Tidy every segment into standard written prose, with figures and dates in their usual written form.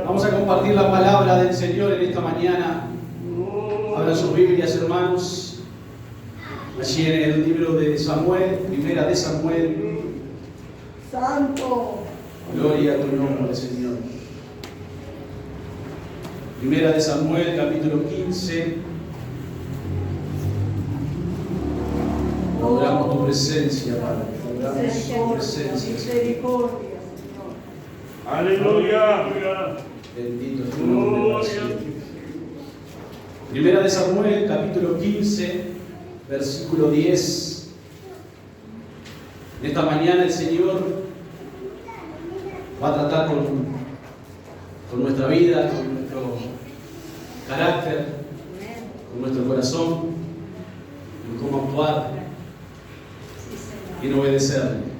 Vamos a compartir la palabra del Señor en esta mañana. Abran sus Biblias, hermanos. Allí en el libro de Samuel, primera de Samuel. Santo. Gloria a tu nombre, Señor. Primera de Samuel, capítulo 15. Adoramos tu presencia, Padre. Adoramos tu presencia, Misericordia, Señor. Aleluya. Bendito es tu nombre para siempre. Primera de Samuel, capítulo 15, versículo 10. En esta mañana el Señor va a tratar con nuestra vida, con nuestro carácter, con nuestro corazón, en cómo actuar y en obedecerle.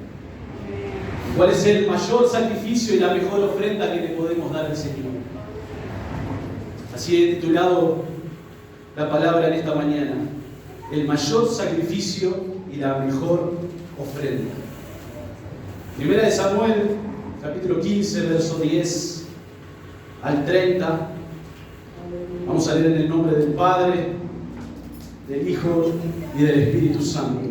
¿Cuál es el mayor sacrificio y la mejor ofrenda que le podemos dar al Señor? Así he titulado la palabra en esta mañana: el mayor sacrificio y la mejor ofrenda. Primera de Samuel, capítulo 15, verso 10 al 30. Vamos a leer en el nombre del Padre, del Hijo y del Espíritu Santo.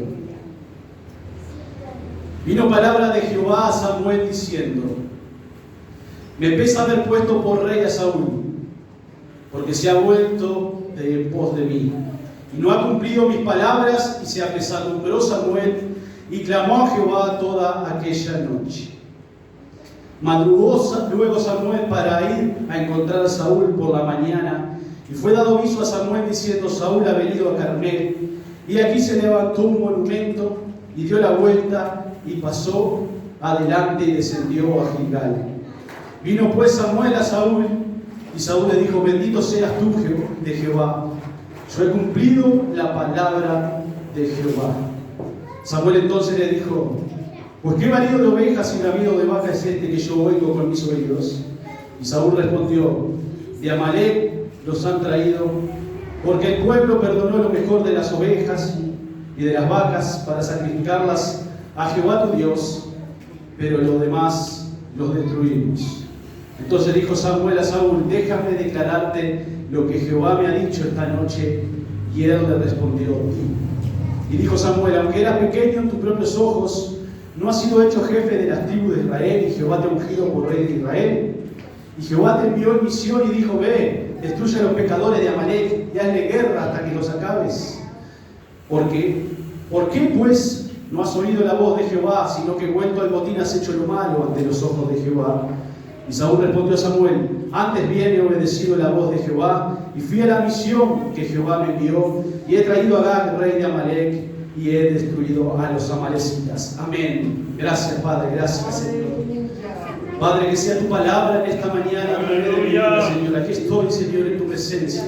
Vino palabra de Jehová a Samuel diciendo: me pesa haber puesto por rey a Saúl, porque se ha vuelto de en pos de mí, y no ha cumplido mis palabras, y se apesadumbró Samuel, y clamó a Jehová toda aquella noche. Madrugó luego Samuel para ir a encontrar a Saúl por la mañana, y fue dado aviso a Samuel diciendo: Saúl ha venido a Carmel. Y aquí se levantó un monumento, y dio la vuelta, y pasó adelante y descendió a Gilgal. Vino pues Samuel a Saúl, y Saúl le dijo: bendito seas tú de Jehová, yo he cumplido la palabra de Jehová. Samuel entonces le dijo: pues qué marido de ovejas y marido de vacas es este que yo oigo con mis oídos. Y Saúl respondió: de Amalec los han traído, porque el pueblo perdonó lo mejor de las ovejas y de las vacas para sacrificarlas a Jehová tu Dios, pero lo demás los destruimos. Entonces dijo Samuel a Saúl: déjame declararte lo que Jehová me ha dicho esta noche. Y él le respondió: y dijo Samuel: aunque eras pequeño en tus propios ojos, ¿no has sido hecho jefe de las tribus de Israel, y Jehová te ha ungido por rey de Israel? Y Jehová te envió en misión y dijo: ve, destruye a los pecadores de Amalec y hazle guerra hasta que los acabes. ¿Por qué pues no has oído la voz de Jehová, sino que vuelto al botín has hecho lo malo ante los ojos de Jehová? Y Saúl respondió a Samuel: antes bien he obedecido la voz de Jehová, y fui a la misión que Jehová me envió, y he traído a Agag, rey de Amalec, y he destruido a los amalecitas. Amén. Gracias, Padre, gracias, Señor. Padre, que sea tu palabra en esta mañana, Señor. Aquí estoy, Señor, en tu presencia.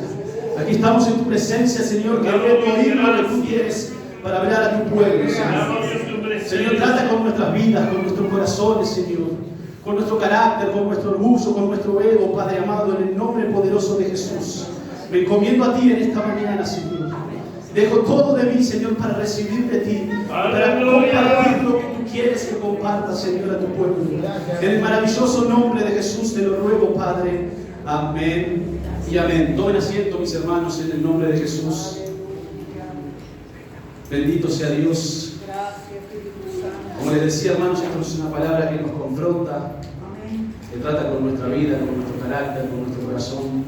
Aquí estamos en tu presencia, Señor, queriendo oír lo que tú quieres para hablar a tu pueblo, Señor. Señor, trata con nuestras vidas, con nuestros corazones, Señor, con nuestro carácter, con nuestro orgullo, con nuestro ego, Padre amado, en el nombre poderoso de Jesús. Me encomiendo a ti en esta mañana, Señor. Dejo todo de mí, Señor, para recibir de ti, para compartir lo que tú quieres que comparta, Señor, a tu pueblo. En el maravilloso nombre de Jesús te lo ruego, Padre. Amén y amén. Tomen asiento, mis hermanos, en el nombre de Jesús. Bendito sea Dios. Como les decía, hermanos, esto es una palabra que nos confronta, que trata con nuestra vida, con nuestro carácter, con nuestro corazón.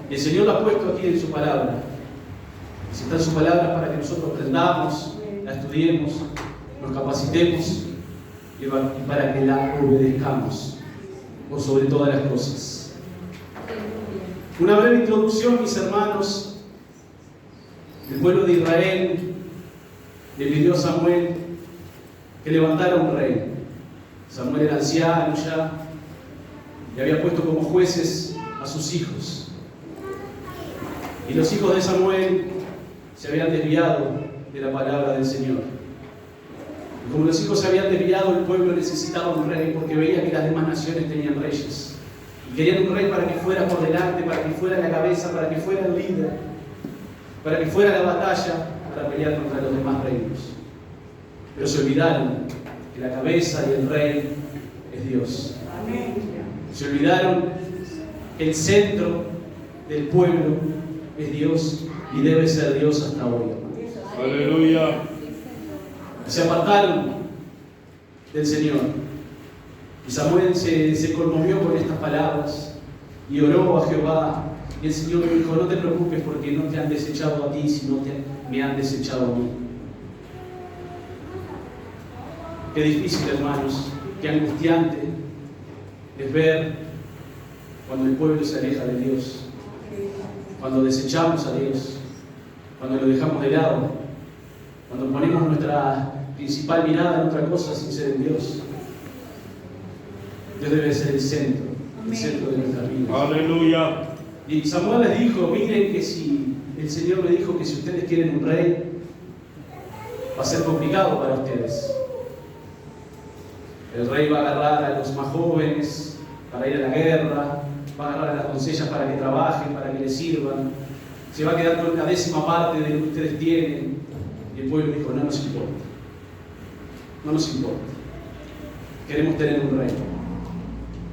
Y el Señor lo ha puesto aquí en su palabra. Y está en su palabra para que nosotros aprendamos, la estudiemos, nos capacitemos y para que la obedezcamos por sobre todas las cosas. Una breve introducción, mis hermanos. El pueblo de Israel le pidió a Samuel que levantara un rey. Samuel era anciano ya y había puesto como jueces a sus hijos. Y los hijos de Samuel se habían desviado de la palabra del Señor. Y como los hijos se habían desviado, el pueblo necesitaba un rey porque veía que las demás naciones tenían reyes. Y querían un rey para que fuera por delante, para que fuera la cabeza, para que fuera el líder, para que fuera la batalla, para pelear contra los demás reinos. Pero se olvidaron que la cabeza y el rey es Dios. Amén. Se olvidaron que el centro del pueblo es Dios y debe ser Dios hasta hoy. Aleluya. Se apartaron del Señor. Y Samuel se conmovió con estas palabras y oró a Jehová. Y el Señor le dijo: no te preocupes, porque no te han desechado a ti, sino me han desechado a mí. Qué difícil, hermanos, qué angustiante es ver cuando el pueblo se aleja de Dios, cuando desechamos a Dios, cuando lo dejamos de lado, cuando ponemos nuestra principal mirada en otra cosa sin ser en Dios. Dios debe ser el centro de nuestra vida. Aleluya. Y Samuel les dijo: miren que si el Señor me dijo que si ustedes quieren un rey, va a ser complicado para ustedes. El rey va a agarrar a los más jóvenes para ir a la guerra, va a agarrar a las doncellas para que trabajen, para que les sirvan, se va a quedar con la 10ª parte de lo que ustedes tienen. Y el pueblo dijo: no nos importa, no nos importa. Queremos tener un rey.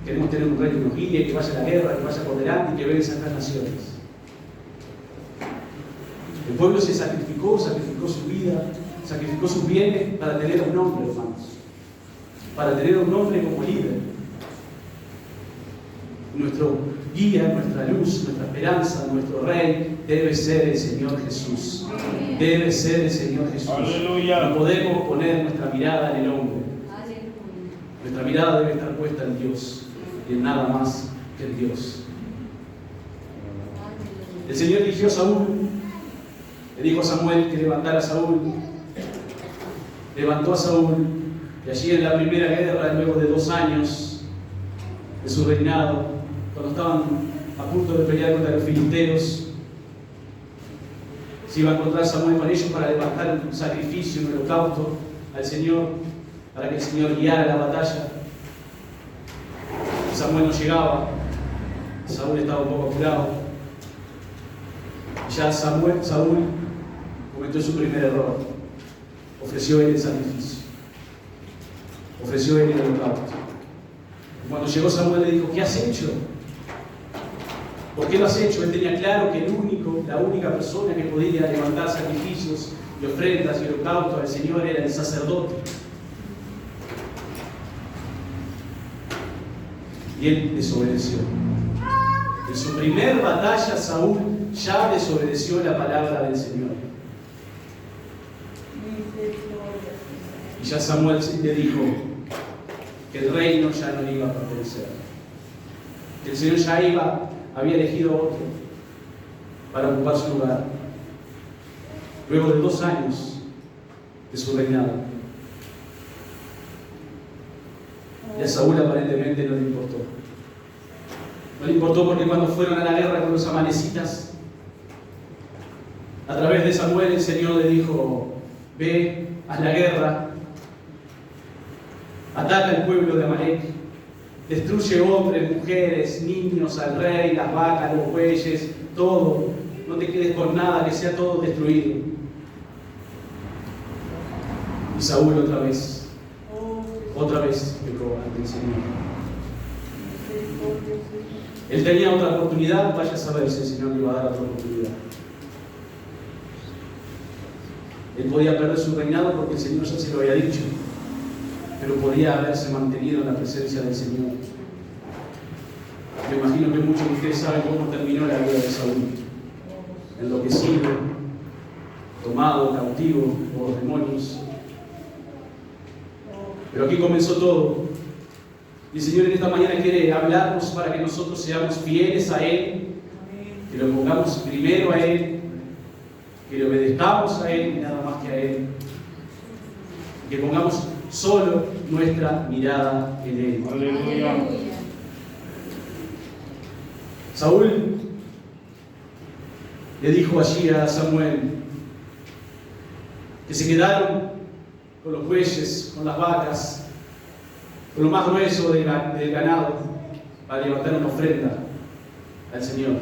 Queremos tener un rey que nos guíe, que vaya a la guerra, que vaya por delante y que venza a estas naciones. El pueblo se sacrificó su vida, sacrificó sus bienes para tener un hombre, hermanos. Para tener un hombre como líder. Nuestro guía, nuestra luz, nuestra esperanza, nuestro rey debe ser el Señor Jesús. Debe ser el Señor Jesús. Aleluya. No podemos poner nuestra mirada en el hombre. Nuestra mirada debe estar puesta en Dios y en nada más que en Dios. El Señor eligió a Saúl. Le dijo a Samuel que levantara a Saúl. Levantó a Saúl. Y allí en la primera guerra, luego de 2 años de su reinado, cuando estaban a punto de pelear contra los filisteos, se iba a encontrar Samuel con ellos para levantar un sacrificio, un holocausto al Señor, para que el Señor guiara la batalla. Samuel no llegaba, Saúl estaba un poco apurado. Y ya Saúl cometió su primer error. Ofreció él el sacrificio. Ofreció él el holocausto. Cuando llegó Samuel le dijo: ¿qué has hecho? ¿Por qué lo has hecho? Él tenía claro que la única persona que podía levantar sacrificios y ofrendas y holocaustos al Señor era el sacerdote. Y él desobedeció. En su primer batalla, Saúl ya desobedeció la palabra del Señor. Y ya Samuel le dijo que el reino ya no le iba a pertenecer. Que el Señor ya había elegido a otro para ocupar su lugar. Luego de 2 años de su reinado. Y a Saúl aparentemente no le importó. No le importó porque cuando fueron a la guerra con los amalecitas, a través de Samuel el Señor le dijo: ve, haz la guerra, ataca al pueblo de Amalec, destruye hombres, mujeres, niños, al rey, las vacas, los bueyes, todo. No te quedes con nada, que sea todo destruido. Y Saúl otra vez pecó ante el Señor. Él tenía otra oportunidad, vaya a saber si el Señor le iba a dar otra oportunidad. Él podía perder su reinado porque el Señor ya se lo había dicho, pero podía haberse mantenido en la presencia del Señor. Me imagino que muchos de ustedes saben cómo terminó la vida de Saúl. Enloquecido, tomado, cautivo por los demonios. Pero aquí comenzó todo. Y el Señor en esta mañana quiere hablarnos para que nosotros seamos fieles a Él, que lo pongamos primero a Él, que le obedezcamos a Él y nada más que a Él, que pongamos solo nuestra mirada en Él. Aleluya. Saúl le dijo allí a Samuel que se quedaron con los bueyes, con las vacas, con lo más grueso del ganado, para levantar una ofrenda al Señor.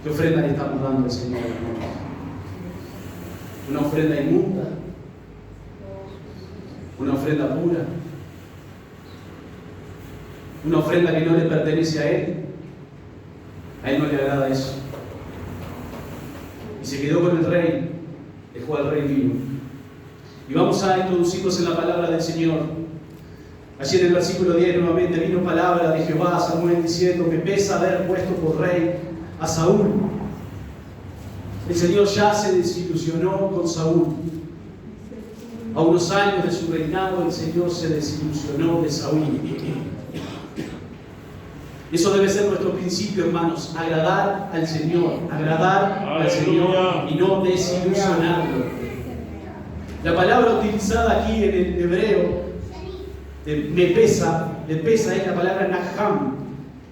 ¿Qué ofrenda le estamos dando al Señor, hermanos? ¿Una ofrenda inmunda? ¿Una ofrenda pura? una ofrenda que no le pertenece a él no le agrada eso. Y se quedó con el rey, dejó al rey vivo. Y vamos a introducirnos en la palabra del Señor. Allí en el versículo 10 nuevamente vino palabra de Jehová a Samuel diciendo: me pesa haber puesto por rey a Saúl. El Señor ya se desilusionó con Saúl. A unos años de su reinado el Señor se desilusionó de Saúl. Eso debe ser nuestro principio, hermanos: agradar al Señor, al Señor y no desilusionarlo. La palabra utilizada aquí en el hebreo de me pesa es la palabra nacham,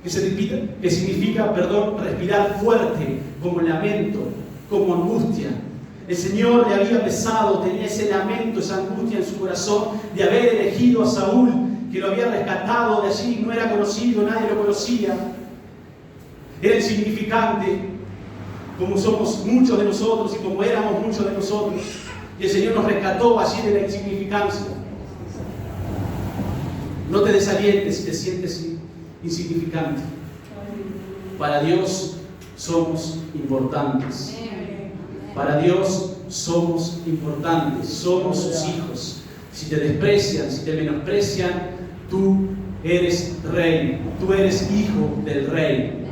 que significa respirar fuerte, como lamento, como angustia. El Señor le había pesado, tenía ese lamento, esa angustia en su corazón de haber elegido a Saúl, que lo había rescatado de allí, no era conocido, nadie lo conocía, era insignificante, como somos muchos de nosotros y como éramos muchos de nosotros, y el Señor nos rescató allí de la insignificancia. No te desalientes si te sientes insignificante. Para Dios somos importantes. Para Dios somos importantes, somos sus hijos. Si te desprecian, si te menosprecian, tú eres rey, tú eres hijo del rey.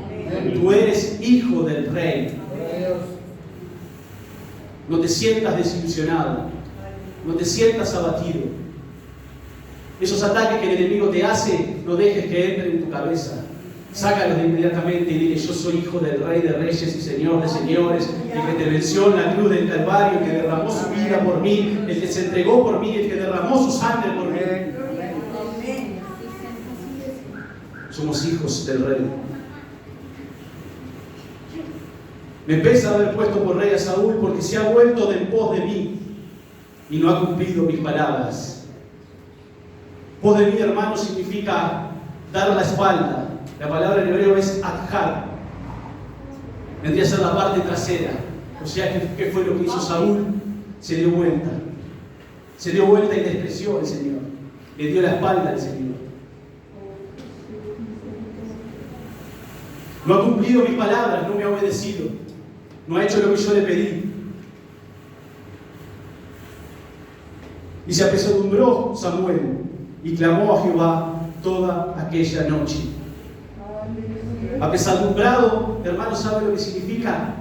Tú eres hijo del rey. No te sientas desilusionado, no te sientas abatido. Esos ataques que el enemigo te hace, no dejes que entren en tu cabeza. Sácalos inmediatamente y dile: yo soy hijo del Rey de Reyes y Señor de Señores, el que te venció en la cruz del Calvario, el que derramó su vida por mí, el que se entregó por mí, el que derramó su sangre por mí. Somos hijos del Rey. Me pesa haber puesto por rey a Saúl, porque se ha vuelto de en pos de mí y no ha cumplido mis palabras. Pos de mí, hermano, significa dar la espalda. La palabra en hebreo es adhar. Vendría a ser la parte trasera. O sea, ¿qué fue lo que hizo Saúl? Se dio vuelta. Se dio vuelta y despreció al Señor. Le dio la espalda al Señor. No ha cumplido mis palabras, no me ha obedecido. No ha hecho lo que yo le pedí. Y se apesadumbró Samuel y clamó a Jehová toda aquella noche. Apesadumbrado, hermano, ¿sabe lo que significa?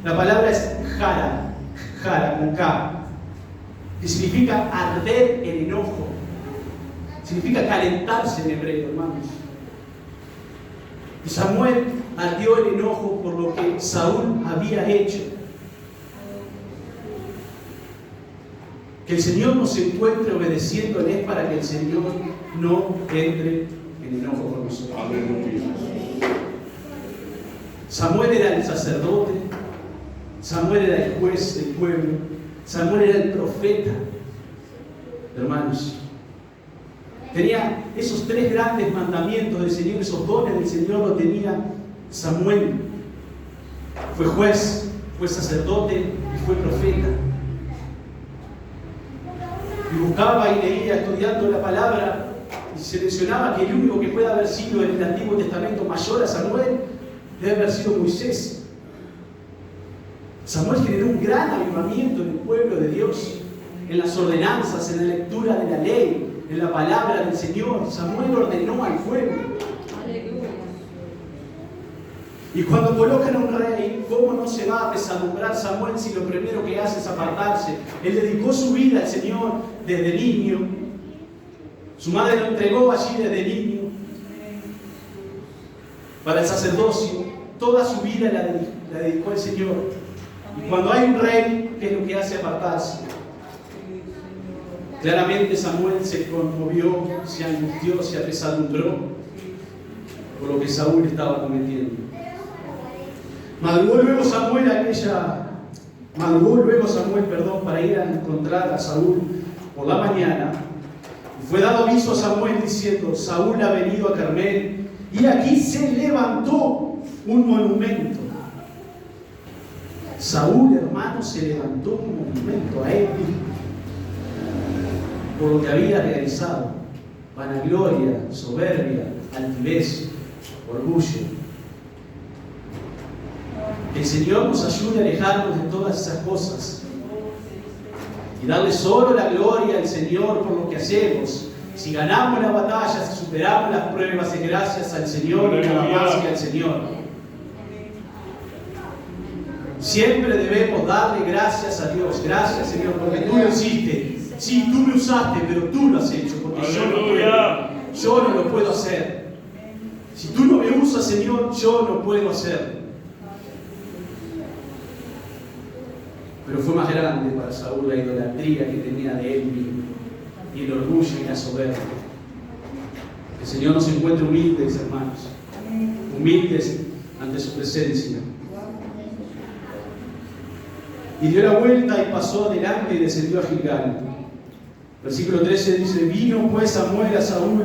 La palabra es jara con K, que significa arder en enojo. Significa calentarse en hebreo, hermanos. Y Samuel ardió en enojo por lo que Saúl había hecho. Que el Señor nos encuentre obedeciéndole para que el Señor no entre en enojo con nosotros. Samuel era el sacerdote, Samuel era el juez del pueblo, Samuel era el profeta. Hermanos, tenía esos 3 grandes mandamientos del Señor, esos dones del Señor lo tenía Samuel. Fue juez, fue sacerdote y fue profeta. Y buscaba y leía, estudiando la palabra, y se mencionaba que el único que puede haber sido en el Antiguo Testamento mayor a Samuel debe haber sido Moisés. Samuel generó un gran avivamiento en el pueblo de Dios, en las ordenanzas, en la lectura de la ley, en la palabra del Señor. Samuel ordenó al pueblo. Y cuando colocan a un rey, ¿cómo no se va a apesadumbrar Samuel si lo primero que hace es apartarse? Él dedicó su vida al Señor desde niño. Su madre lo entregó allí desde niño para el sacerdocio. Toda su vida la dedicó al Señor. Y cuando hay un rey, ¿qué es lo que hace? Apartarse. Claramente Samuel se conmovió, se angustió, se apesadumbró por lo que Saúl estaba cometiendo. Madrugó luego Samuel para ir a encontrar a Saúl por la mañana. Y fue dado aviso a Samuel diciendo: Saúl ha venido a Carmel, y aquí se levantó un monumento. Saúl, hermano, se levantó un monumento a él por lo que había realizado vanagloria, soberbia, altivez, orgullo. Que el Señor nos ayude a alejarnos de todas esas cosas y darle solo la gloria al Señor por lo que hacemos. Si ganamos la batalla, si superamos las pruebas, es gracias al Señor y nada más que al Señor. Siempre debemos darle gracias a Dios. Gracias, Señor, porque tú lo hiciste. Sí, tú me usaste, pero tú lo has hecho, porque yo no lo puedo hacer. Si tú no me usas, Señor, yo no puedo hacer. Pero fue más grande para Saúl la idolatría que tenía de él mismo y el orgullo y la soberbia. El Señor nos encuentre humildes, hermanos, humildes ante su presencia. Y dio la vuelta y pasó adelante y descendió a Gilgal. Versículo 13 dice: vino pues Samuel a Saúl,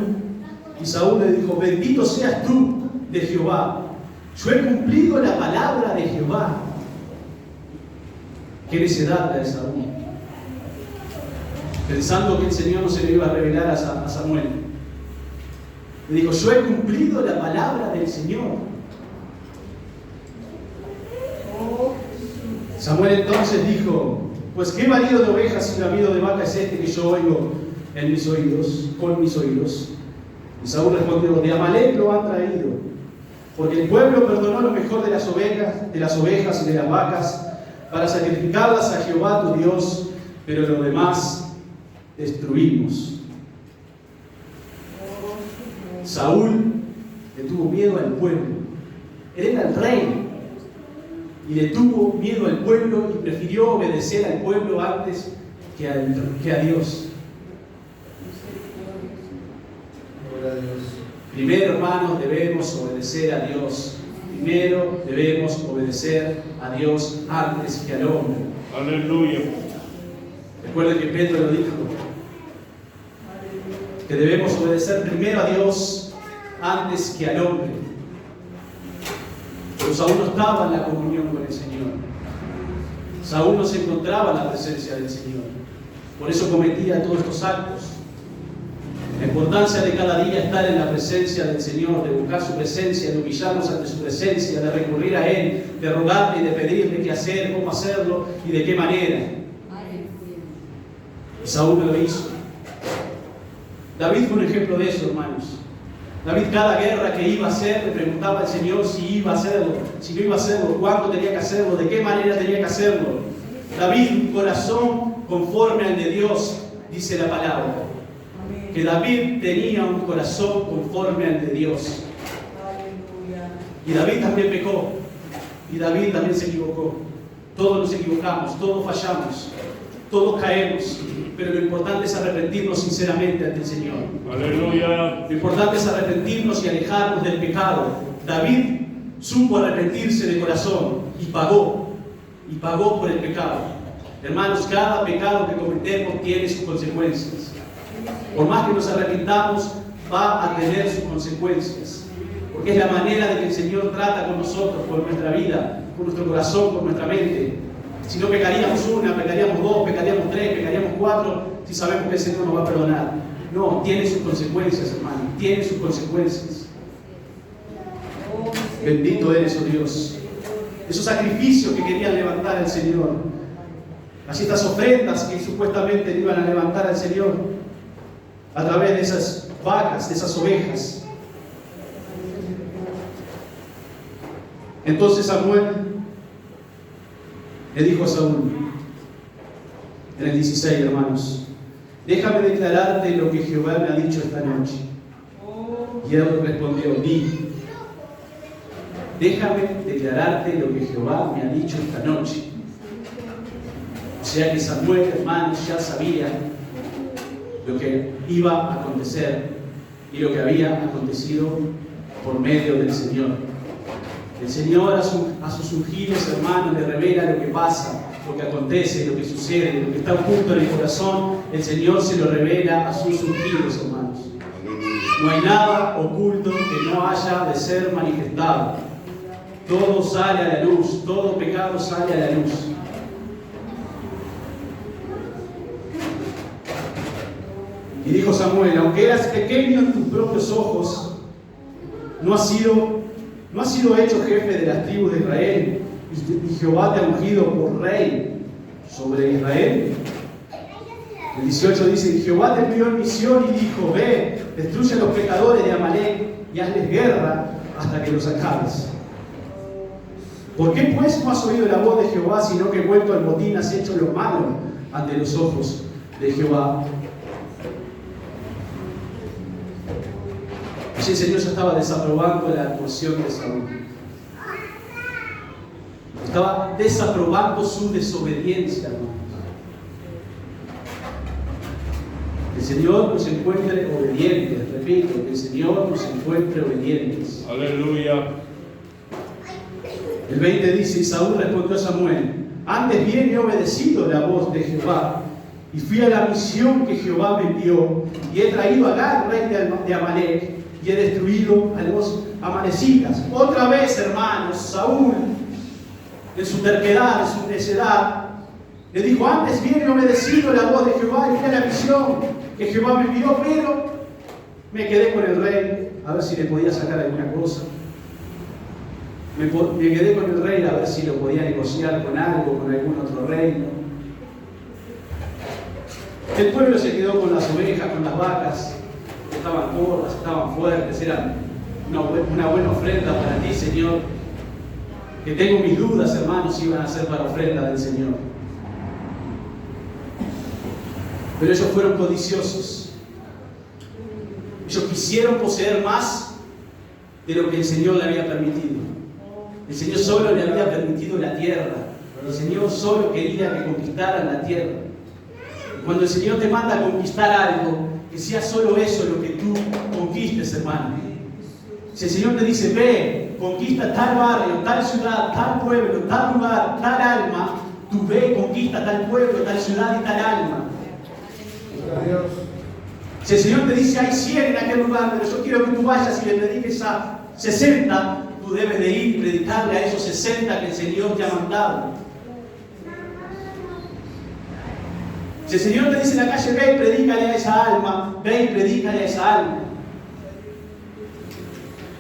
y Saúl le dijo: bendito seas tú de Jehová, yo he cumplido la palabra de Jehová. Qué necedad la de Saúl, pensando que el Señor no se le iba a revelar a Samuel. Le dijo: yo he cumplido la palabra del Señor. Samuel entonces dijo: pues qué marido de ovejas y bramido de vaca es este que yo oigo en mis oídos, con mis oídos. Y Saúl respondió: de Amalek lo han traído, porque el pueblo perdonó lo mejor de las ovejas y de las vacas, para sacrificarlas a Jehová tu Dios, pero lo demás destruimos. Saúl le tuvo miedo al pueblo. Él era el rey y le tuvo miedo al pueblo y prefirió obedecer al pueblo antes que a Dios. Primero, hermanos, debemos obedecer a Dios. Primero debemos obedecer a Dios antes que al hombre. Aleluya. Recuerden que Pedro lo dijo, que debemos obedecer primero a Dios antes que al hombre. Pero Saúl no estaba en la comunión con el Señor. Saúl no se encontraba en la presencia del Señor. Por eso cometía todos estos actos. La importancia de cada día estar en la presencia del Señor, de buscar su presencia, de humillarnos ante su presencia, de recurrir a Él, de rogarle y de pedirle qué hacer, cómo hacerlo y de qué manera. Y Saúl no lo hizo. David fue un ejemplo de eso, hermanos. David, cada guerra que iba a hacer, le preguntaba al Señor si iba a hacerlo, si no iba a hacerlo, cuándo tenía que hacerlo, de qué manera tenía que hacerlo. David, un corazón conforme al de Dios, dice la palabra. Que David tenía un corazón conforme al de Dios. Y David también pecó. Y David también se equivocó. Todos nos equivocamos, todos fallamos, todos caemos. Pero lo importante es arrepentirnos sinceramente ante el Señor. Aleluya. Lo importante es arrepentirnos y alejarnos del pecado. David supo arrepentirse de corazón y pagó por el pecado. Hermanos, cada pecado que cometemos tiene sus consecuencias. Por más que nos arrepintamos, va a tener sus consecuencias. Porque es la manera de que el Señor trata con nosotros, con nuestra vida, con nuestro corazón, con nuestra mente. Si no pecaríamos una, pecaríamos dos, pecaríamos tres, pecaríamos cuatro, si sabemos que el Señor nos va a perdonar. No, tiene sus consecuencias, hermano, tiene sus consecuencias. Bendito eres, oh Dios. Esos sacrificios que querían levantar al Señor, así estas ofrendas que supuestamente le iban a levantar al Señor, a través de esas vacas, de esas ovejas. Entonces Samuel le dijo a Saúl, en el 16, hermanos: déjame declararte lo que Jehová me ha dicho esta noche. Y él respondió: di. Déjame declararte lo que Jehová me ha dicho esta noche. O sea que Samuel, hermanos, ya sabía lo que iba a acontecer y lo que había acontecido por medio del Señor. El Señor a sus ungidos, hermanos, le revela lo que pasa, lo que acontece, lo que sucede, lo que está oculto en el corazón. El Señor se lo revela a sus ungidos, hermanos. No hay nada oculto que no haya de ser manifestado. Todo sale a la luz, todo pecado sale a la luz. Y dijo Samuel: aunque eras pequeño en tus propios ojos, no has sido hecho jefe de las tribus de Israel, y Jehová te ha ungido por rey sobre Israel. El 18 dice: y Jehová te envió en misión y dijo: ve, destruye a los pecadores de Amalek y hazles guerra hasta que los acabes. ¿Por qué pues no has oído la voz de Jehová, sino que vuelto al botín has hecho lo malo ante los ojos de Jehová? Allí el Señor ya estaba desaprobando la actuación de Saúl. Estaba desaprobando su desobediencia, hermanos. Que el Señor nos encuentre obedientes, repito, que el Señor nos encuentre obedientes. Aleluya. El 20 dice: y Saúl respondió a Samuel: antes bien he obedecido la voz de Jehová, y fui a la misión que Jehová me envió, y he traído a Agag, rey de Amalek, y he destruido a los amalecitas. Otra vez, hermanos, Saúl, en su terquedad, en su necedad, le dijo: antes bien he obedecido la voz de Jehová, y fui a la misión que Jehová me envió, pero me quedé con el rey a ver si le podía sacar alguna cosa. Me quedé con el rey a ver si lo podía negociar con algo, con algún otro reino. El pueblo se quedó con las ovejas, con las vacas, que estaban gordas, estaban fuertes, eran una buena ofrenda para ti, Señor. Que tengo mis dudas, hermanos, si iban a ser para ofrenda del Señor. Pero ellos fueron codiciosos. Ellos quisieron poseer más de lo que el Señor le había permitido. El Señor solo le había permitido la tierra. El Señor solo quería que conquistaran la tierra. Y cuando el Señor te manda a conquistar algo, que sea solo eso lo que tú conquistes, hermano. Si el Señor te dice: ve, conquista tal barrio, tal ciudad, tal pueblo, tal lugar, tal alma, tú ve, conquista tal pueblo, tal ciudad y tal alma. Si el Señor te dice: hay 100 en aquel lugar, pero yo quiero que tú vayas y le prediques a 60, tú debes de ir y predicarle a esos 60 que el Señor te ha mandado. Si el Señor te dice en la calle: ve y predícale a esa alma, ve y predícale a esa alma.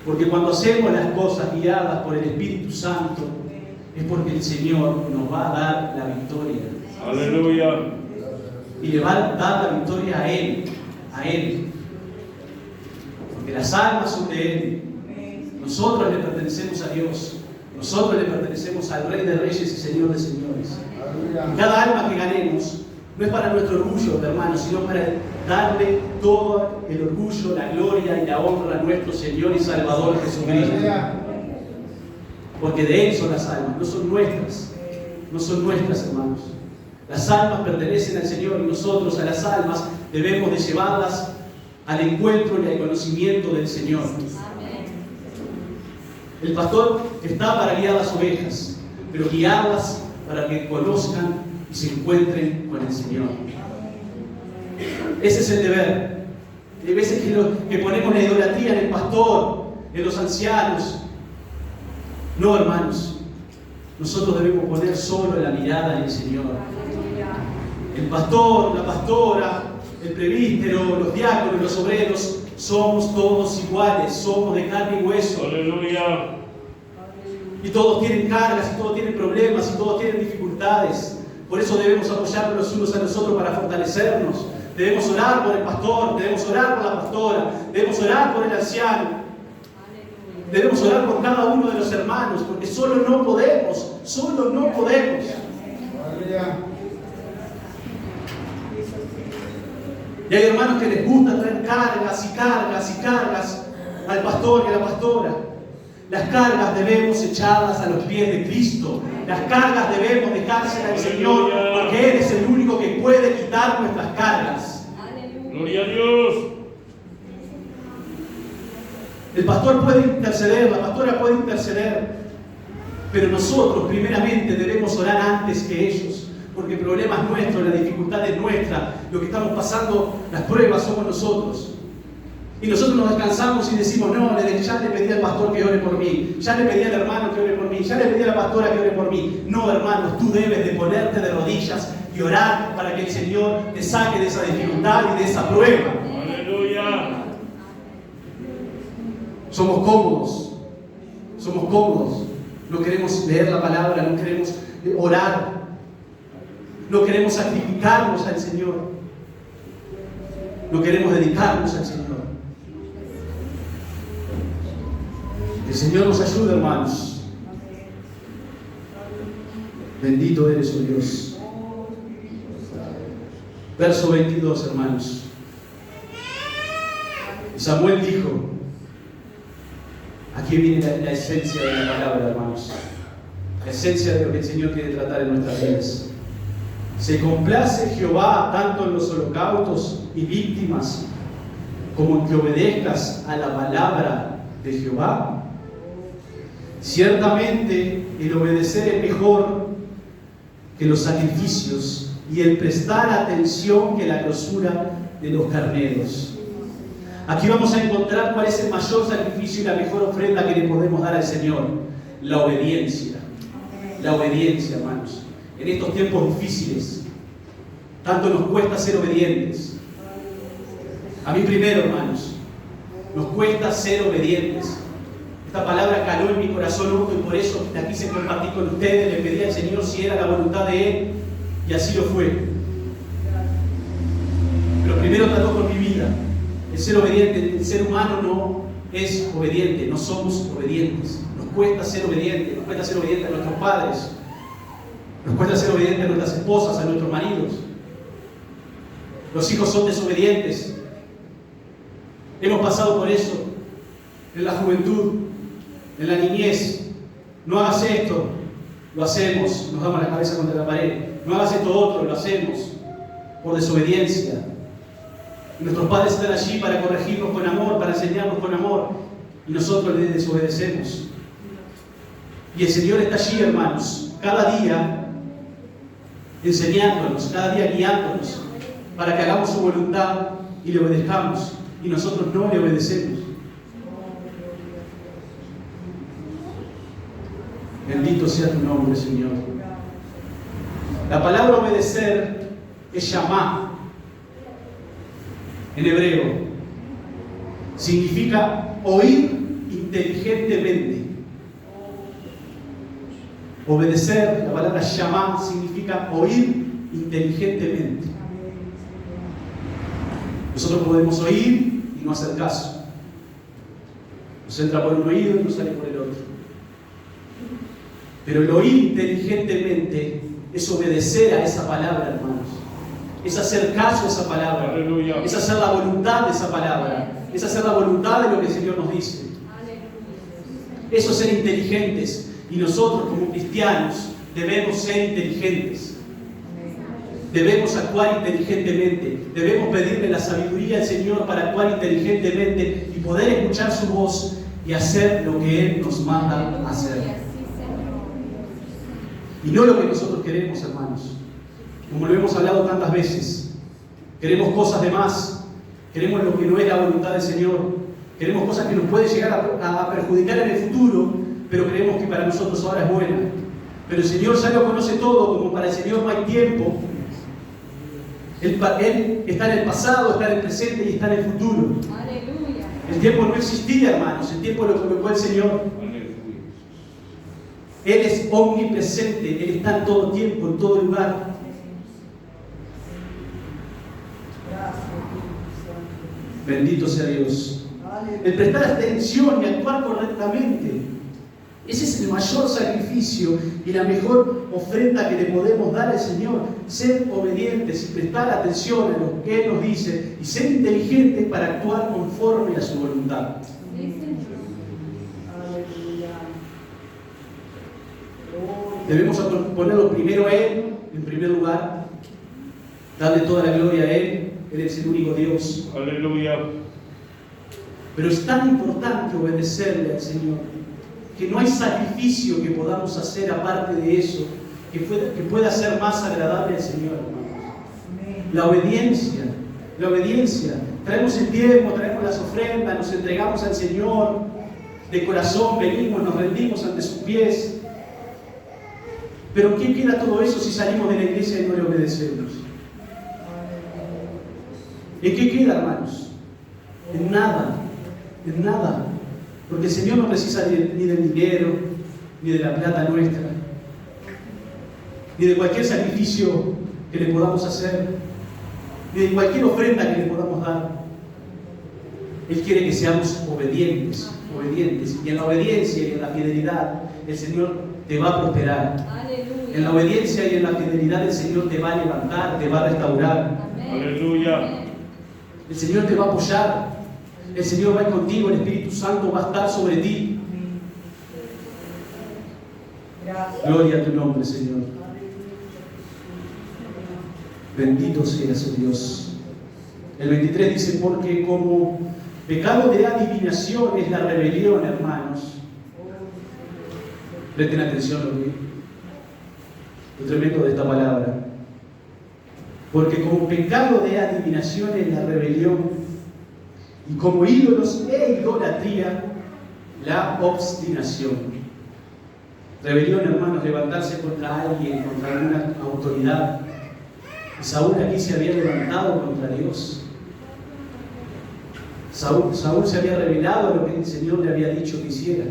Porque cuando hacemos las cosas guiadas por el Espíritu Santo, es porque el Señor nos va a dar la victoria. Aleluya. Y le va a dar la victoria a Él. A Él. Porque las almas son de Él. Nosotros le pertenecemos a Dios. Nosotros le pertenecemos al Rey de Reyes y Señor de Señores. Y cada alma que ganemos no es para nuestro orgullo, hermanos, sino para darle todo el orgullo, la gloria y la honra a nuestro Señor y Salvador Jesucristo. Porque de Él son las almas, no son nuestras. No son nuestras, hermanos. Las almas pertenecen al Señor y nosotros a las almas debemos de llevarlas al encuentro y al conocimiento del Señor. El pastor está para guiar las ovejas, pero guiarlas para que conozcan y se encuentren con el Señor. Ese es el deber. Hay veces que ponemos la idolatría en el pastor, en los ancianos. No, hermanos. Nosotros debemos poner solo la mirada en el Señor. El pastor, la pastora, el presbítero, los diáconos, los obreros, somos todos iguales, somos de carne y hueso. Aleluya. Y todos tienen cargas, y todos tienen problemas, y todos tienen dificultades. Por eso debemos apoyarnos los unos a los otros para fortalecernos. Debemos orar por el pastor, debemos orar por la pastora, debemos orar por el anciano. Debemos orar por cada uno de los hermanos, porque solo no podemos, solo no podemos. Y hay hermanos que les gusta traer cargas y cargas y cargas al pastor y a la pastora. Las cargas debemos echarlas a los pies de Cristo. Las cargas debemos dejárselas al Señor, porque Él es el único que puede quitar nuestras cargas. Gloria a Dios. El pastor puede interceder, la pastora puede interceder, pero nosotros primeramente debemos orar antes que ellos, porque el problema es nuestro, la dificultad es nuestra, lo que estamos pasando, las pruebas somos nosotros. Y nosotros nos descansamos y decimos: no, ya le pedí al pastor que ore por mí, ya le pedí al hermano que ore por mí, ya le pedí a la pastora que ore por mí. No, hermanos, tú debes de ponerte de rodillas y orar para que el Señor te saque de esa dificultad y de esa prueba. Aleluya. Somos cómodos, no queremos leer la palabra, no queremos orar, no queremos sacrificarnos al Señor, no queremos dedicarnos al Señor. El Señor nos ayuda, hermanos. Bendito eres, oh Dios. Verso 22, hermanos. Samuel dijo, aquí viene la esencia de la palabra, hermanos. La esencia de lo que el Señor quiere tratar en nuestras vidas. Se complace Jehová tanto en los holocaustos y víctimas como en que obedezcas a la palabra de Jehová. Ciertamente el obedecer es mejor que los sacrificios y el prestar atención que la grosura de los carneros. Aquí vamos a encontrar cuál es el mayor sacrificio y la mejor ofrenda que le podemos dar al Señor. La obediencia. La obediencia, hermanos. En estos tiempos difíciles, tanto nos cuesta ser obedientes. A mí primero, hermanos, nos cuesta ser obedientes. Esta palabra caló en mi corazón hondo y por eso la quise compartir con ustedes. Le pedí al Señor si era la voluntad de Él y así lo fue. Pero primero trató con mi vida. El ser obediente, el ser humano no es obediente, no somos obedientes. Nos cuesta ser obedientes, nos cuesta ser obedientes a nuestros padres, nos cuesta ser obedientes a nuestras esposas, a nuestros maridos. Los hijos son desobedientes. Hemos pasado por eso en la juventud, en la niñez. No hagas esto, lo hacemos, nos damos la cabeza contra la pared. No hagas esto otro, lo hacemos por desobediencia. Y nuestros padres están allí para corregirnos con amor, para enseñarnos con amor, y nosotros les desobedecemos. Y el Señor está allí, hermanos, cada día enseñándonos, cada día guiándonos, para que hagamos su voluntad y le obedezcamos, y nosotros no le obedecemos. Bendito sea tu nombre, Señor. La palabra obedecer es llamar. En hebreo significa oír inteligentemente. Obedecer, la palabra llamar, significa oír inteligentemente. Nosotros podemos oír y no hacer caso. Nos entra por un oído y nos sale por el otro. Pero el oír inteligentemente es obedecer a esa palabra, hermanos. Es hacer caso a esa palabra. Aleluya. Es hacer la voluntad de esa palabra. Es hacer la voluntad de lo que el Señor nos dice. Eso es ser inteligentes. Y nosotros como cristianos debemos ser inteligentes. Debemos actuar inteligentemente. Debemos pedirle la sabiduría al Señor para actuar inteligentemente y poder escuchar su voz y hacer lo que Él nos manda a hacer. Y no lo que nosotros queremos, hermanos. Como lo hemos hablado tantas veces, queremos cosas de más, queremos lo que no es la voluntad del Señor, queremos cosas que nos pueden llegar a perjudicar en el futuro, pero creemos que para nosotros ahora es buena. Pero el Señor ya lo conoce todo, como para el Señor no hay tiempo. Él está en el pasado, está en el presente y está en el futuro. Aleluya. El tiempo no existía, hermanos, el tiempo lo colocó el Señor. Él es omnipresente, Él está en todo tiempo, en todo lugar. Bendito sea Dios. El prestar atención y actuar correctamente. Ese es el mayor sacrificio y la mejor ofrenda que le podemos dar al Señor. Ser obedientes y prestar atención a lo que Él nos dice y ser inteligentes para actuar conforme a su voluntad. Debemos ponerlo primero a Él, en primer lugar, darle toda la gloria a Él. Él es el único Dios. Aleluya. Pero es tan importante obedecerle al Señor que no hay sacrificio que podamos hacer aparte de eso que pueda ser más agradable al Señor, hermanos. La obediencia. Traemos el diezmo, traemos las ofrendas, nos entregamos al Señor. De corazón venimos, nos rendimos ante sus pies. Pero ¿qué queda todo eso si salimos de la iglesia y no le obedecemos? ¿En qué queda, hermanos? En nada, en nada. Porque el Señor no precisa ni del dinero, ni de la plata nuestra, ni de cualquier sacrificio que le podamos hacer, ni de cualquier ofrenda que le podamos dar. Él quiere que seamos obedientes, obedientes. Y en la obediencia y en la fidelidad, el Señor te va a prosperar. Aleluya. En la obediencia y en la fidelidad, el Señor te va a levantar, te va a restaurar. Amén. Aleluya. El Señor te va a apoyar. El Señor va a ir contigo. El Espíritu Santo va a estar sobre ti. Gracias. Gloria a tu nombre, Señor. Bendito seas, oh Dios. El 23 dice, porque como pecado de adivinación es la rebelión, hermanos. Presten atención lo tremendo de esta palabra. Porque como pecado de adivinación es la rebelión, y como ídolos e idolatría, la obstinación. Rebelión, hermanos, levantarse contra alguien, contra alguna autoridad. Y Saúl aquí se había levantado contra Dios. Saúl se había revelado a lo que el Señor le había dicho que hiciera.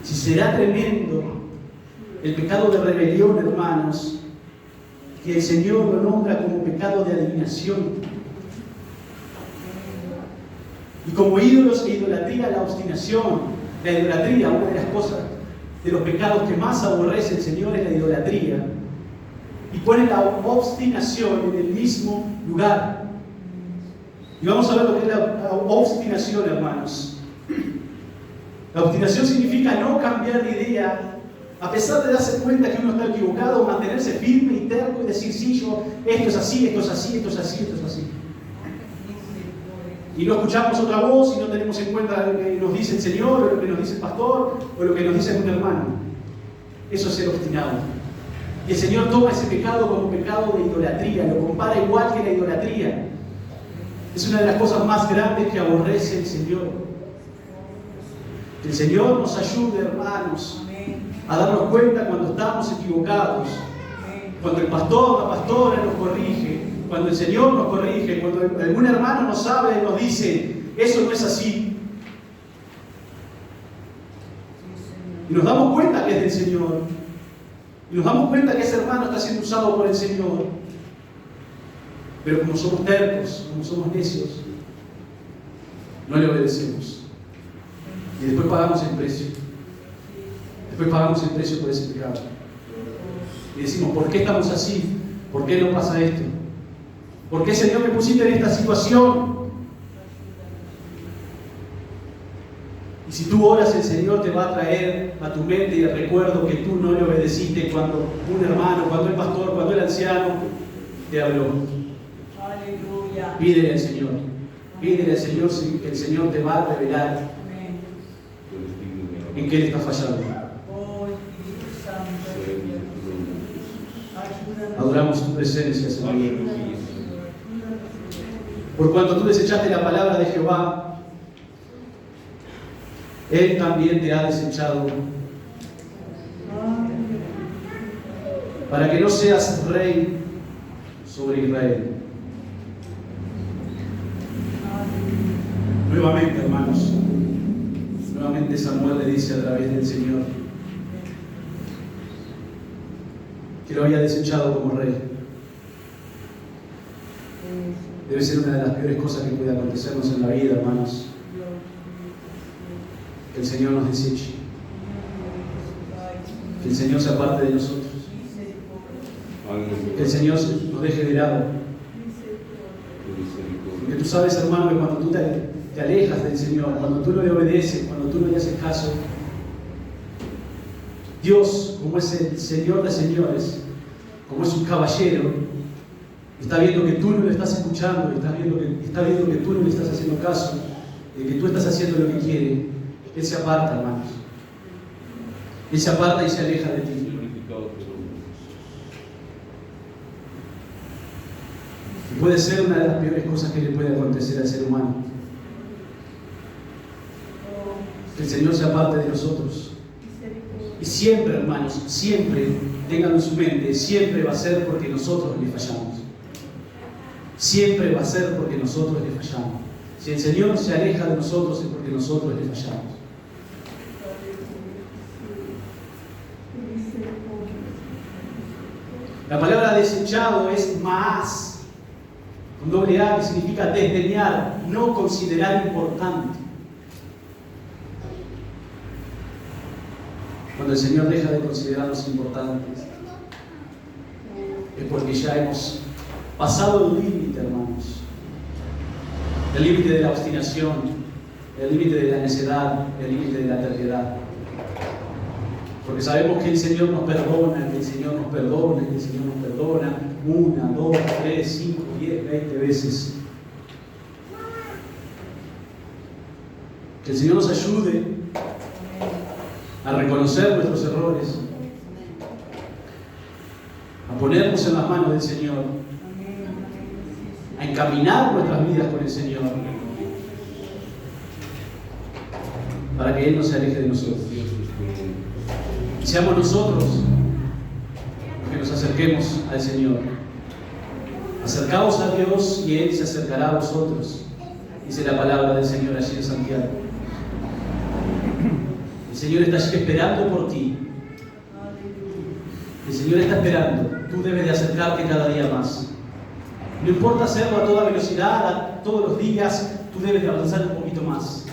Si será tremendo el pecado de rebelión, hermanos, que el Señor lo nombra como pecado de adivinación. Y como ídolos e idolatría, la obstinación. La idolatría, una de las cosas, de los pecados que más aborrece el Señor es la idolatría. Y pone la obstinación en el mismo lugar. Y vamos a ver lo que es la obstinación, hermanos. La obstinación significa no cambiar de idea, a pesar de darse cuenta que uno está equivocado, mantenerse firme y terco y decir, sí, esto es así, esto es así, esto es así, esto es así. Y no escuchamos otra voz y no tenemos en cuenta lo que nos dice el Señor, o lo que nos dice el pastor, o lo que nos dice un hermano. Eso es ser obstinado. Y el Señor toma ese pecado como pecado de idolatría, lo compara igual que la idolatría. Es una de las cosas más grandes que aborrece el Señor. Que el Señor nos ayude, hermanos, a darnos cuenta cuando estamos equivocados. Cuando el pastor, la pastora nos corrige, cuando el Señor nos corrige, cuando algún hermano nos habla y nos dice, eso no es así. Y nos damos cuenta que es del Señor. Y nos damos cuenta que ese hermano está siendo usado por el Señor. Pero como somos tercos, como somos necios, no le obedecemos. Y después pagamos el precio. Después pagamos el precio por ese pecado. Y decimos, ¿por qué estamos así? ¿Por qué no pasa esto? ¿Por qué, Señor, me pusiste en esta situación? Y si tú oras, el Señor te va a traer a tu mente y al recuerdo que tú no le obedeciste cuando un hermano, cuando el pastor, cuando el anciano te habló. Aleluya. Pídele al Señor. Pídele al Señor que el Señor te va a revelar Amén. en qué Él está fallando. Oh, Espíritu Santo. Ayúdanos. Adoramos tu presencia, Señor. Por cuanto tú desechaste la palabra de Jehová, Él también te ha desechado, para que no seas rey sobre Israel. Nuevamente, hermanos, nuevamente Samuel le dice a través del Señor que lo había desechado como rey. Debe ser una de las peores cosas que puede acontecernos en la vida, hermanos. Que el Señor nos deseche. Que el Señor se aparte de nosotros. Que el Señor nos deje de lado. Porque tú sabes, hermano, que cuando tú te alejas del Señor, cuando tú no le obedeces, cuando tú no le haces caso, Dios, como es el Señor de señores, como es un caballero, está viendo que tú no le estás escuchando, está viendo que tú no le estás haciendo caso, de que tú estás haciendo lo que quiere. Él se aparta, hermanos. Él se aparta y se aleja de ti. Y puede ser una de las peores cosas que le puede acontecer al ser humano. Que el Señor se aparte de nosotros y siempre, hermanos, siempre, tengan en su mente, siempre va a ser porque nosotros le fallamos. Siempre va a ser porque nosotros le fallamos. Si el Señor se aleja de nosotros es porque nosotros le fallamos. La palabra desechado es más, con doble A, que significa desdeñar, no considerar importante. Cuando el Señor deja de considerarnos importantes, es porque ya hemos pasado el límite, hermanos. El límite de la obstinación, el límite de la necedad, el límite de la terquedad. Porque sabemos que el Señor nos perdona, que el Señor nos perdona, que el Señor nos perdona 1, 2, 3, 5, 10, 20 veces. Que el Señor nos ayude a reconocer nuestros errores, a ponernos en las manos del Señor, a encaminar nuestras vidas con el Señor, para que Él no se aleje de nosotros. Y seamos nosotros los que nos acerquemos al Señor. Acercaos a Dios y Él se acercará a vosotros, dice la palabra del Señor allí en Santiago. El Señor está allí esperando por ti. El Señor está esperando. Tú debes de acercarte cada día más. No importa hacerlo a toda velocidad, todos los días, tú debes de avanzar un poquito más.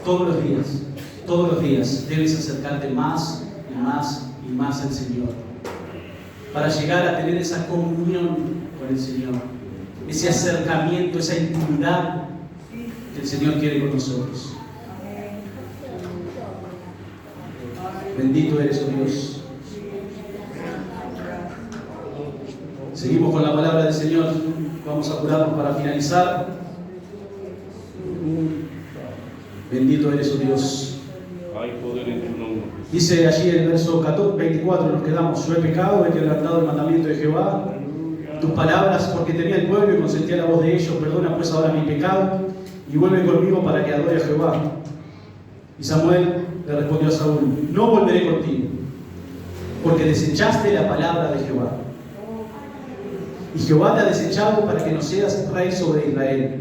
Todos los días debes acercarte más y más y más al Señor. Para llegar a tener esa comunión con el Señor. Ese acercamiento, esa intimidad que el Señor quiere con nosotros. Bendito eres, oh Dios. Seguimos con la palabra del Señor. Vamos a apurarnos para finalizar. Bendito eres, oh Dios. Hay poder en tu nombre. Dice allí en el verso 24, nos quedamos: yo he pecado, he quebrantado el mandamiento de Jehová, tus palabras, porque temía el pueblo y consentía la voz de ellos. Perdona pues ahora mi pecado y vuelve conmigo para que adore a Jehová. Y Samuel le respondió a Saúl: no volveré contigo, porque desechaste la palabra de Jehová. Y Jehová te ha desechado para que no seas rey sobre Israel.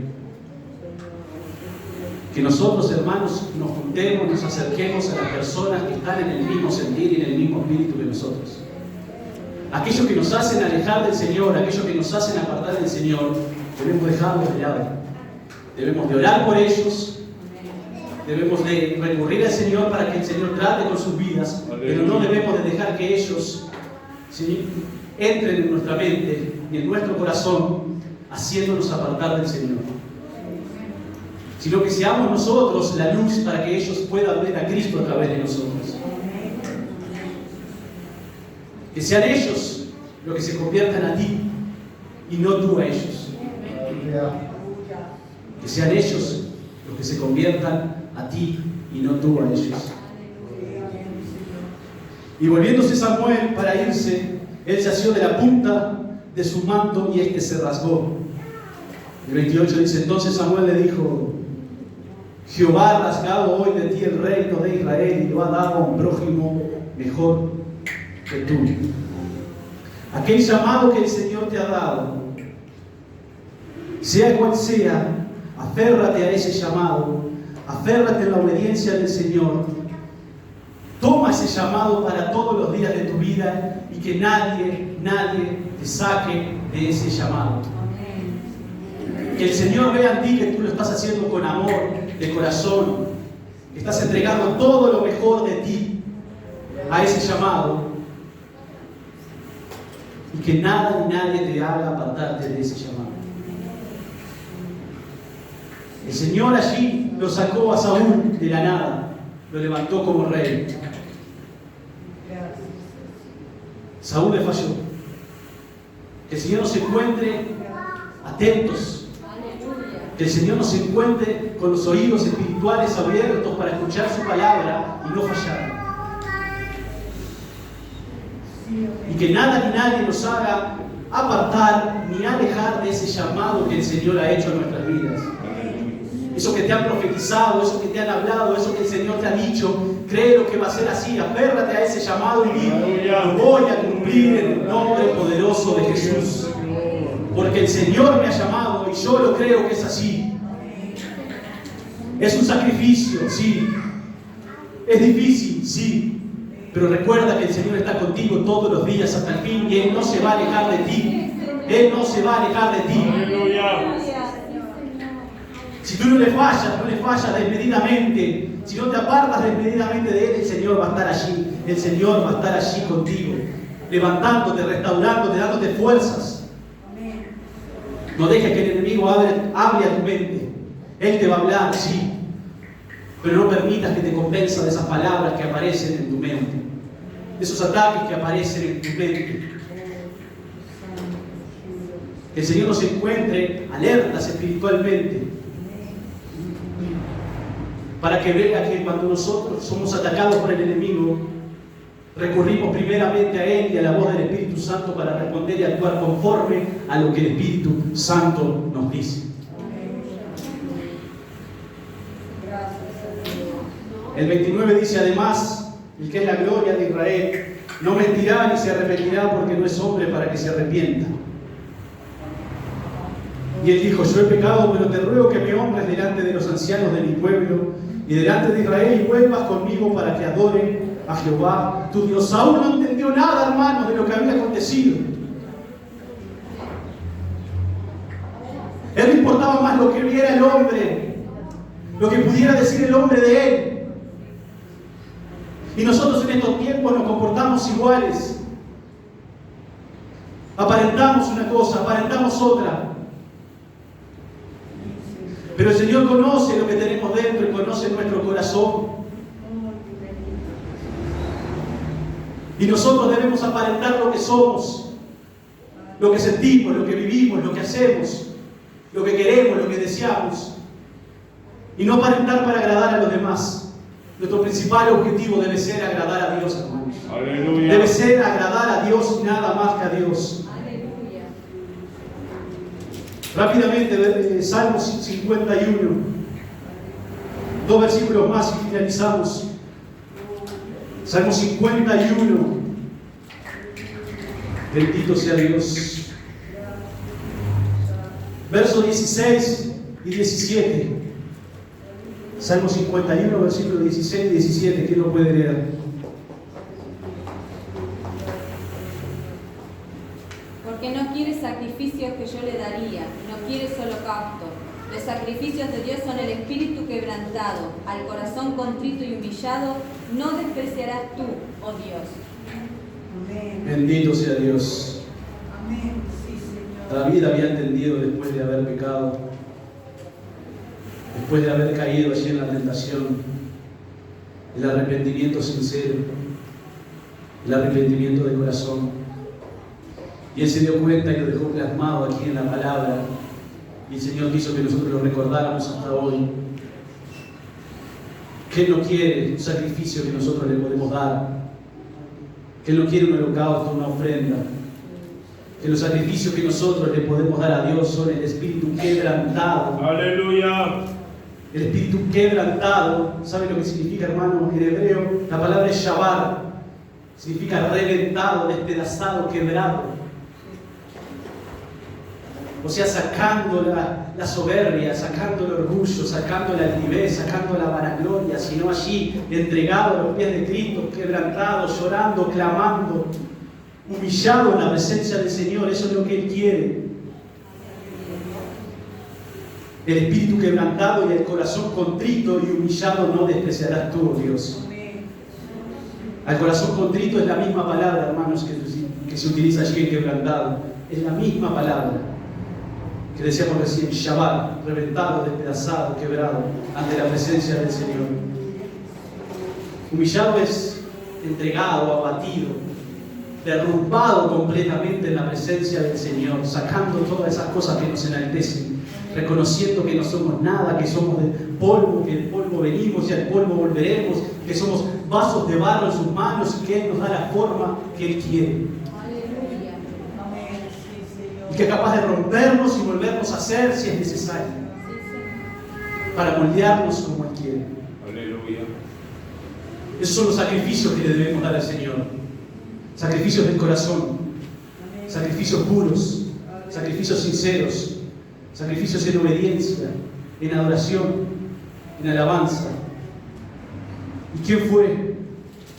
Que nosotros, hermanos, nos juntemos, nos acerquemos a las personas que están en el mismo sentir y en el mismo espíritu que nosotros. Aquellos que nos hacen alejar del Señor, aquellos que nos hacen apartar del Señor, debemos dejarlos de lado. Debemos de orar por ellos. Debemos de recurrir al Señor para que el Señor trate con sus vidas, pero no debemos de dejar que ellos, ¿sí?, entren en nuestra mente y en nuestro corazón, haciéndonos apartar del Señor. Sino que seamos nosotros la luz para que ellos puedan ver a Cristo a través de nosotros. Que sean ellos los que se conviertan a ti y no tú a ellos. Que sean ellos los que se conviertan a ti y no tú a ellos. Y volviéndose Samuel para irse, él se asió de la punta de su manto y este se rasgó. El 28 dice: entonces Samuel le dijo: Jehová ha rasgado hoy de ti el reino de Israel y lo ha dado a un prójimo mejor que tú. Aquel llamado que el Señor te ha dado, sea cual sea, aférrate a ese llamado, aférrate en la obediencia del Señor. Toma ese llamado para todos los días de tu vida y que nadie te saque de ese llamado. Que el Señor vea en ti que tú lo estás haciendo con amor, de corazón, que estás entregando todo lo mejor de ti a ese llamado y que nada ni nadie te haga apartarte de ese llamado. El Señor allí lo sacó a Saúl de la nada, lo levantó como rey. Saúl le falló. Que el Señor nos encuentre atentos. Que el Señor nos encuentre con los oídos espirituales abiertos para escuchar su palabra y no fallar. Y que nada ni nadie nos haga apartar ni alejar de ese llamado que el Señor ha hecho en nuestras vidas. eso que te han profetizado, eso que te han hablado, eso que el Señor te ha dicho, cree lo que va a ser así, aférrate a ese llamado y di, lo voy a cumplir en el nombre poderoso de Jesús. Porque el Señor me ha llamado y yo lo creo que es así. Es un sacrificio, sí. Es difícil, sí. Pero recuerda que el Señor está contigo todos los días hasta el fin y Él no se va a alejar de ti. Él no se va a alejar de ti. Si tú no le fallas desmedidamente, si no te apartas desmedidamente de Él, el Señor va a estar allí. El Señor va a estar allí contigo, levantándote, restaurándote, dándote fuerzas. No dejes que el enemigo hable a tu mente. Él te va a hablar, sí. Pero no permitas que te convenza de esas palabras que aparecen en tu mente. De esos ataques que aparecen en tu mente. Que el Señor nos encuentre alertas espiritualmente. Para que vea que cuando nosotros somos atacados por el enemigo, recurrimos primeramente a Él y a la voz del Espíritu Santo para responder y actuar conforme a lo que el Espíritu Santo nos dice. El 29 dice además, el que es la gloria de Israel, no mentirá ni se arrepentirá porque no es hombre para que se arrepienta. Y él dijo, yo he pecado, pero te ruego que me honres delante de los ancianos de mi pueblo y delante de Israel y vuelvas conmigo para que adoren a Jehová tu Dios. Saúl no entendió nada, hermanos, de lo que había acontecido. Él le importaba más lo que viera el hombre, lo que pudiera decir el hombre de él. Y nosotros en estos tiempos nos comportamos iguales. Aparentamos una cosa, aparentamos otra. Pero el Señor conoce lo que tenemos dentro y conoce nuestro corazón. Y nosotros debemos aparentar lo que somos, lo que sentimos, lo que vivimos, lo que hacemos, lo que queremos, lo que deseamos. Y no aparentar para agradar a los demás. Nuestro principal objetivo debe ser agradar a Dios, hermanos. Aleluya. Debe ser agradar a Dios y nada más que a Dios. Aleluya. Rápidamente, Salmos 51. 2 versículos más y finalizamos. Salmo 51. Bendito sea Dios. Versos 16 y 17. Salmo 51, versículos 16 y 17. ¿Quién lo puede leer? Porque no quiere sacrificios que yo le daría, no quieres holocausto. Los sacrificios de Dios son el espíritu quebrantado, al corazón contrito y humillado, no despreciarás tú, oh Dios. Amén. Bendito sea Dios. Amén. Sí, Señor. David había entendido después de haber pecado, después de haber caído allí en la tentación, el arrepentimiento sincero, el arrepentimiento de corazón. Y él se dio cuenta y lo dejó plasmado aquí en la palabra. Y el Señor quiso que nosotros lo recordáramos hasta hoy. Que Él no quiere un sacrificio que nosotros le podemos dar. Que Él no quiere un holocausto, una ofrenda. Que los sacrificios que nosotros le podemos dar a Dios son el espíritu quebrantado. Aleluya. El espíritu quebrantado, ¿sabe lo que significa, hermano? En hebreo, la palabra es shabar. Significa reventado, despedazado, quebrado. O sea, sacando la soberbia, sacando el orgullo, sacando la altivez, sacando la vanagloria, sino allí, entregado a los pies de Cristo, quebrantado, llorando, clamando, humillado en la presencia del Señor. Eso es lo que Él quiere. El espíritu quebrantado y el corazón contrito y humillado no despreciarás tú, oh Dios. Al corazón contrito es la misma palabra, hermanos, que se utiliza allí en quebrantado. Es la misma palabra que decíamos recién, Shabbat, reventado, despedazado, quebrado, ante la presencia del Señor. Humillado es entregado, abatido, derrumbado completamente en la presencia del Señor, sacando todas esas cosas que nos enaltecen, reconociendo que no somos nada, que somos de polvo, que del polvo venimos y al polvo volveremos, que somos vasos de barro en sus manos y que Él nos da la forma que Él quiere. Y que es capaz de rompernos y volvernos a hacer si es necesario. para moldearnos como Él quiere. Aleluya. Esos son los sacrificios que le debemos dar al Señor. Sacrificios del corazón, sacrificios puros, sacrificios sinceros, sacrificios en obediencia, en adoración, en alabanza. ¿Y quién fue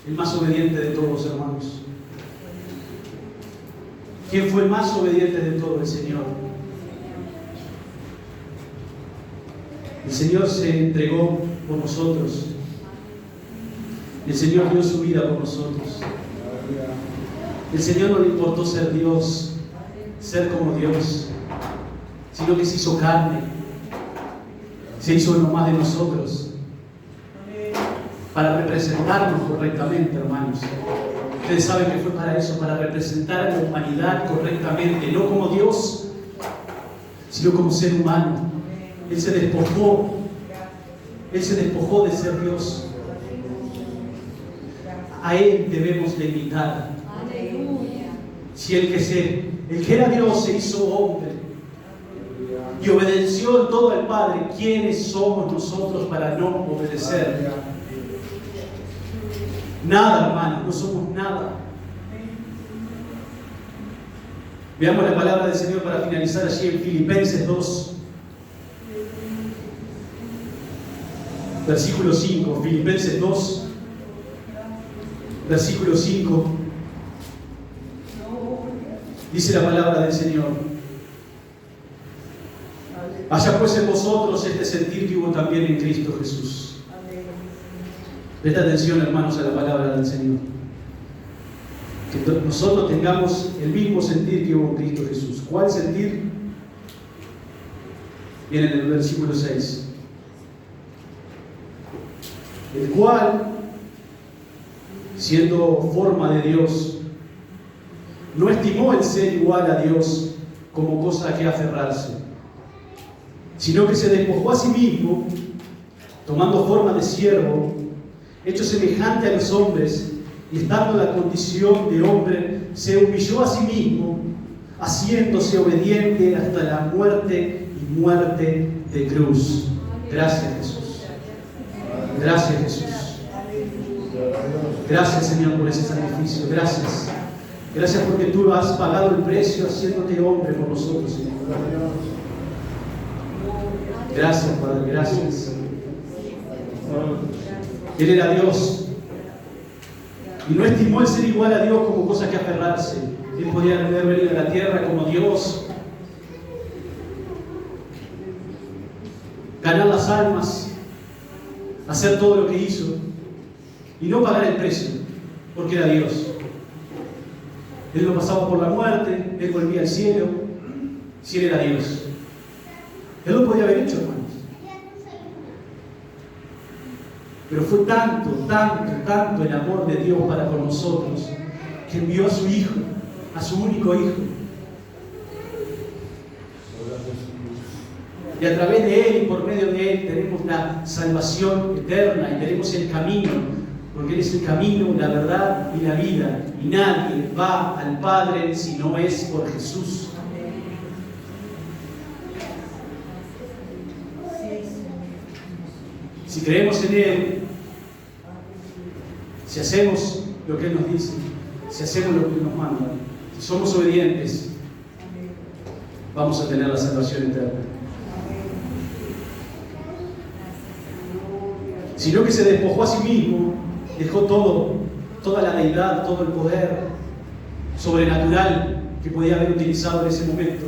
el más obediente de todos, hermanos? ¿Quién fue el más obediente de todos? El Señor. El Señor se entregó por nosotros. El Señor dio su vida por nosotros. El Señor no le importó ser Dios, ser como Dios, sino que se hizo carne, se hizo uno más de nosotros, para representarnos correctamente, hermanos. Ustedes saben que fue para eso, para representar a la humanidad correctamente, no como Dios, sino como ser humano. Él se despojó de ser Dios. A Él debemos de imitar. Si el que era Dios se hizo hombre y obedeció en todo al Padre, ¿quiénes somos nosotros para no obedecer? Nada, hermano, no somos nada. Veamos la palabra del Señor para finalizar allí en Filipenses 2, versículo 5. Filipenses 2, versículo 5. Dice la palabra del Señor: haya pues en vosotros este sentir que hubo también en Cristo Jesús. Presta atención, hermanos, a la palabra del Señor. Que nosotros tengamos el mismo sentir que hubo en Cristo Jesús. ¿Cuál sentir? Viene en el versículo 6. El cual, siendo forma de Dios, no estimó el ser igual a Dios como cosa a que aferrarse, sino que se despojó a sí mismo, tomando forma de siervo, hecho semejante a los hombres, y estando en la condición de hombre, se humilló a sí mismo, haciéndose obediente hasta la muerte y muerte de cruz. Gracias, Jesús. Gracias, Jesús. Gracias, Señor, por ese sacrificio. Gracias. Gracias porque tú has pagado el precio haciéndote hombre por nosotros, Señor. Gracias, Padre. Gracias. Él era Dios y no estimó el ser igual a Dios como cosa que aferrarse. Él podía haber venido a la tierra como Dios, ganar las almas, hacer todo lo que hizo y no pagar el precio, porque era Dios. Él no pasaba por la muerte, Él volvía al cielo, si Él era Dios. Él lo podía haber hecho, hermanos. Pero fue tanto, tanto, tanto el amor de Dios para con nosotros, que envió a su Hijo, a su único Hijo. Y a través de Él y por medio de Él tenemos la salvación eterna y tenemos el camino, porque Él es el camino, la verdad y la vida. Y nadie va al Padre si no es por Jesús. Si creemos en Él, si hacemos lo que Él nos dice, si hacemos lo que Él nos manda, si somos obedientes, vamos a tener la salvación eterna. Sino que se despojó a sí mismo, dejó todo, toda la deidad, todo el poder sobrenatural que podía haber utilizado en ese momento.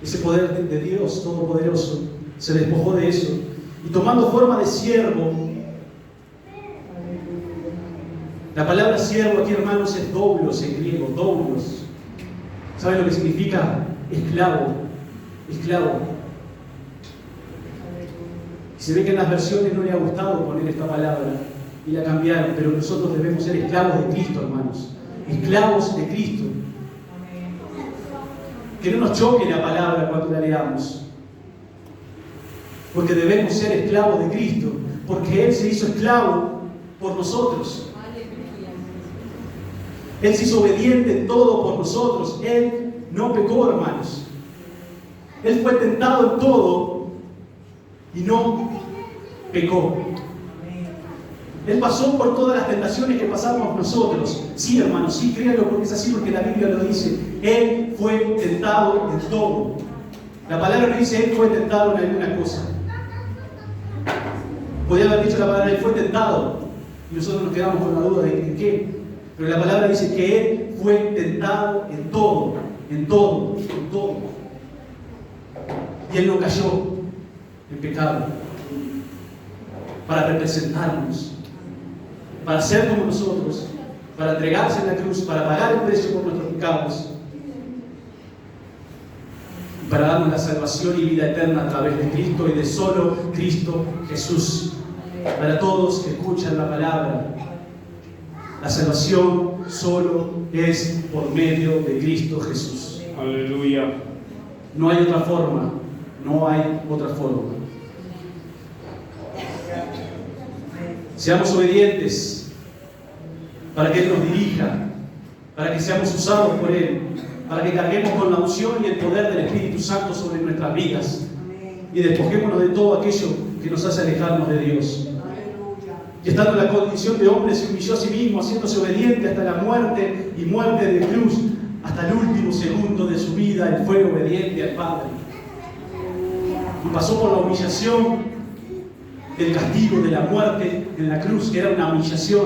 Ese poder de Dios todopoderoso, se despojó de eso. Y tomando forma de siervo, la palabra siervo aquí, hermanos, es doulos en griego, doulos. ¿Saben lo que significa? Esclavo, esclavo. Se ve que en las versiones no le ha gustado poner esta palabra y la cambiaron, pero nosotros debemos ser esclavos de Cristo, hermanos. Esclavos de Cristo. Que no nos choque la palabra cuando la leamos. Porque debemos ser esclavos de Cristo, porque Él se hizo esclavo por nosotros. Él se hizo obediente en todo por nosotros. Él no pecó, hermanos. Él fue tentado en todo, y no pecó. Él pasó por todas las tentaciones que pasamos nosotros. Sí, hermanos, sí, créanlo porque es así, porque la Biblia lo dice. Él fue tentado en todo. La palabra no dice Él fue tentado en alguna cosa. Podría haber dicho la palabra Él fue tentado y nosotros nos quedamos con la duda de en qué. Pero la palabra dice que Él fue tentado en todo, en todo, en todo. Y Él no cayó en pecado para representarnos, para ser como nosotros, para entregarse en la cruz, para pagar el precio por nuestros pecados y para darnos la salvación y vida eterna a través de Cristo y de solo Cristo Jesús. Para todos que escuchan la palabra, la salvación solo es por medio de Cristo Jesús. Aleluya. No hay otra forma, no hay otra forma. Seamos obedientes para que Él nos dirija, para que seamos usados por Él, para que carguemos con la unción y el poder del Espíritu Santo sobre nuestras vidas y despojémonos de todo aquello que nos hace alejarnos de Dios. Y estando en la condición de hombre se humilló a sí mismo, haciéndose obediente hasta la muerte y muerte de cruz, hasta el último segundo de su vida. Él fue obediente al Padre y pasó por la humillación del castigo de la muerte en la cruz, que era una humillación